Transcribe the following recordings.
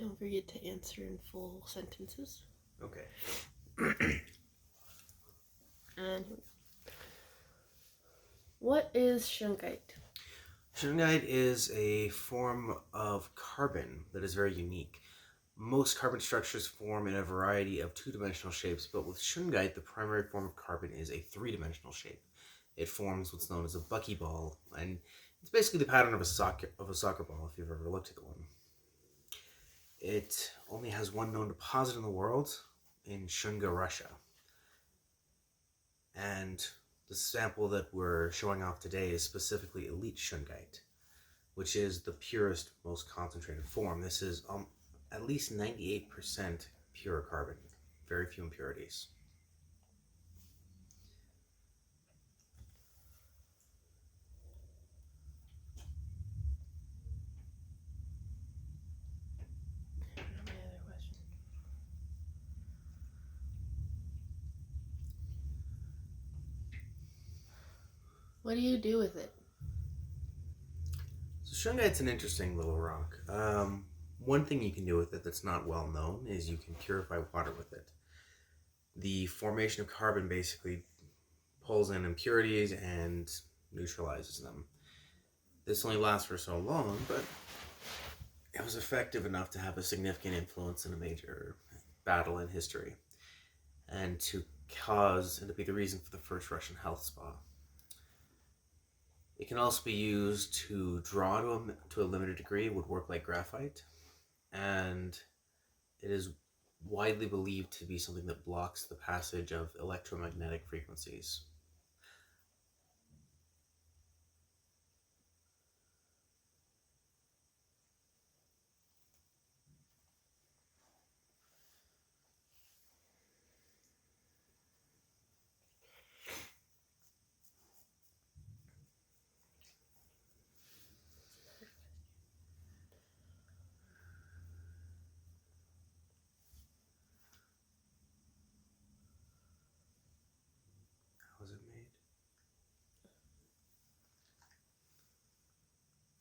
Don't forget to answer in full sentences. Okay. And what is shungite? Shungite is a form of carbon that is very unique. Most carbon structures form in a variety of two-dimensional shapes, but with shungite, the primary form of carbon is a three-dimensional shape. It forms what's known as a buckyball, and it's basically the pattern of a soccer ball, if you've ever looked at one. It only has one known deposit in the world, in Shunga, Russia. And the sample that we're showing off today is specifically elite shungite, which is the purest, most concentrated form. This is at least 98% pure carbon, very few impurities. My other question. What do you do with it? So shungite's an interesting little rock. One thing you can do with it that's not well known is you can purify water with it. The formation of carbon basically pulls in impurities and neutralizes them. This only lasts for so long, but it was effective enough to have a significant influence in a major battle in history, and to be the reason for the first Russian health spa. It can also be used to draw to a limited degree. It would work like graphite, and it is widely believed to be something that blocks the passage of electromagnetic frequencies. How is it made?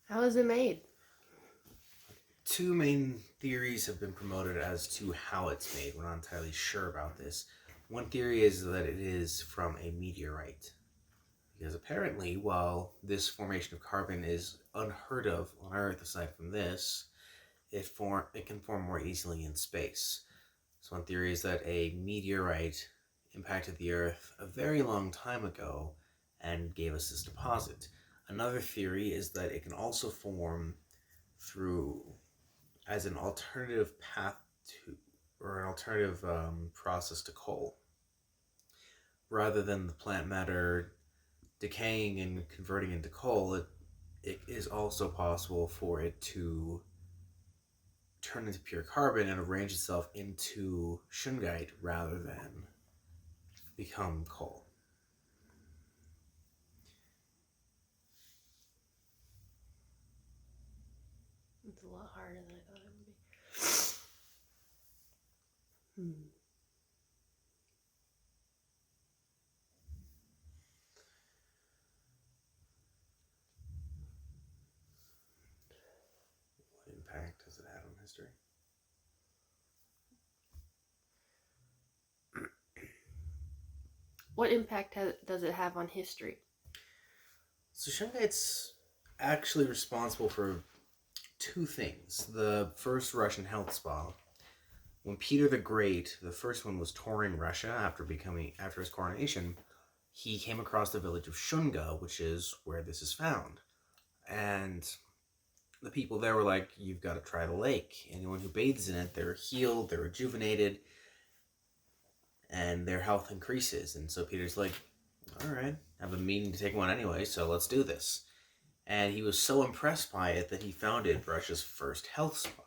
How is it made? Two main theories have been promoted as to how it's made. We're not entirely sure about this. One theory is that it is from a meteorite, because apparently, while this formation of carbon is unheard of on Earth aside from this, it can form more easily in space. So one theory is that a meteorite impacted the Earth a very long time ago and gave us this deposit. Another theory is that it can also form through as an alternative path to, or an alternative process to coal. Rather than the plant matter decaying and converting into coal, it is also possible for it to turn into pure carbon and arrange itself into shungite rather than become coal. It's a lot harder than I thought it would be. What impact has it had on history? What impact does it have on history? So shungite's actually responsible for two things. The first Russian health spa. When Peter the Great, the first one, was touring Russia after his coronation, he came across the village of Shunga, which is where this is found. And the people there were like, you've got to try the lake. Anyone who bathes in it, they're healed, they're rejuvenated, and their health increases. And so Peter's like, all right, I have a meeting to take one anyway, so let's do this. And he was so impressed by it that he founded Russia's first health spa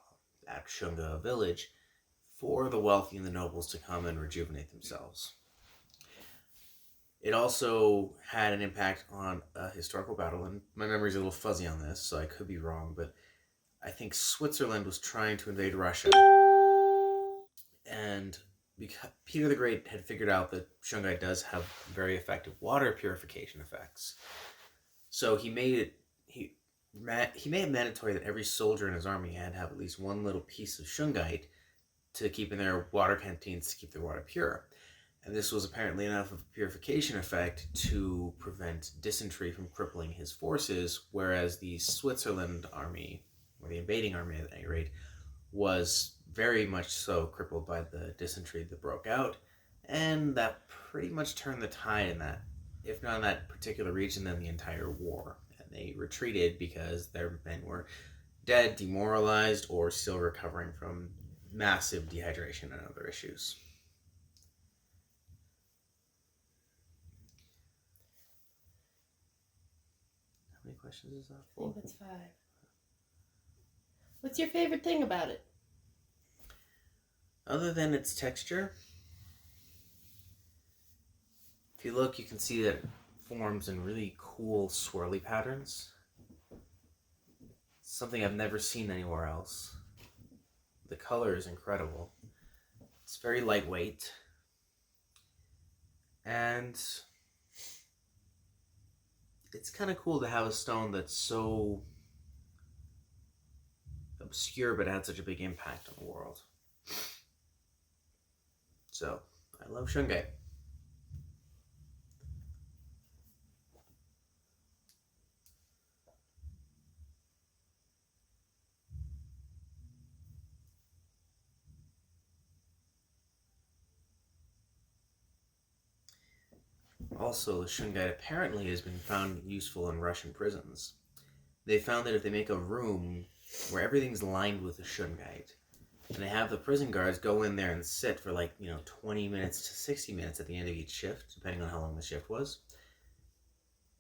at Shunga village for the wealthy and the nobles to come and rejuvenate themselves. It also had an impact on a historical battle, and my memory's a little fuzzy on this, so I could be wrong, but I think Switzerland was trying to invade Russia, and because Peter the Great had figured out that shungite does have very effective water purification effects, so he he made it mandatory that every soldier in his army had to have at least one little piece of shungite to keep in their water canteens to keep their water pure. And this was apparently enough of a purification effect to prevent dysentery from crippling his forces, whereas the Switzerland army, or the invading army at any rate, was very much so crippled by the dysentery that broke out, and that pretty much turned the tide in that, if not in that particular region, then the entire war. And they retreated because their men were dead, demoralized, or still recovering from massive dehydration and other issues. How many questions is that I for? think it's 5. What's your favorite thing about it? Other than its texture, if you look, you can see that it forms in really cool swirly patterns. Something I've never seen anywhere else. The color is incredible. It's very lightweight. And it's kind of cool to have a stone that's so obscure but had such a big impact on the world. So, I love shungite. Also, the shungite apparently has been found useful in Russian prisons. They found that if they make a room where everything's lined with the shungite, and they have the prison guards go in there and sit for 20 minutes to 60 minutes at the end of each shift, depending on how long the shift was,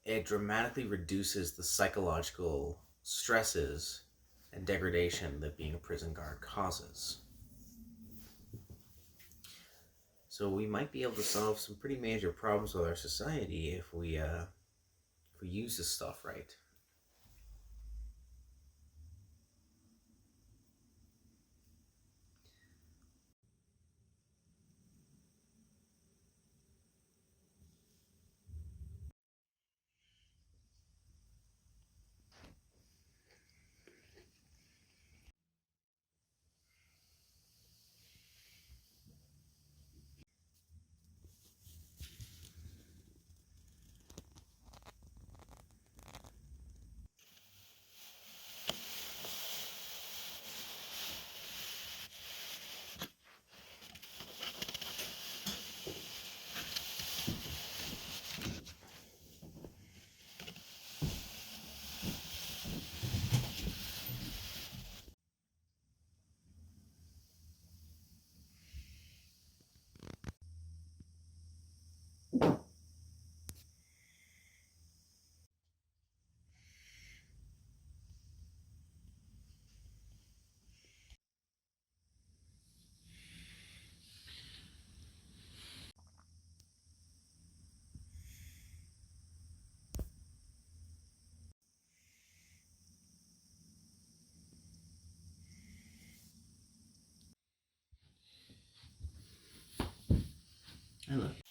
it dramatically reduces the psychological stresses and degradation that being a prison guard causes. So we might be able to solve some pretty major problems with our society if we use this stuff right. I love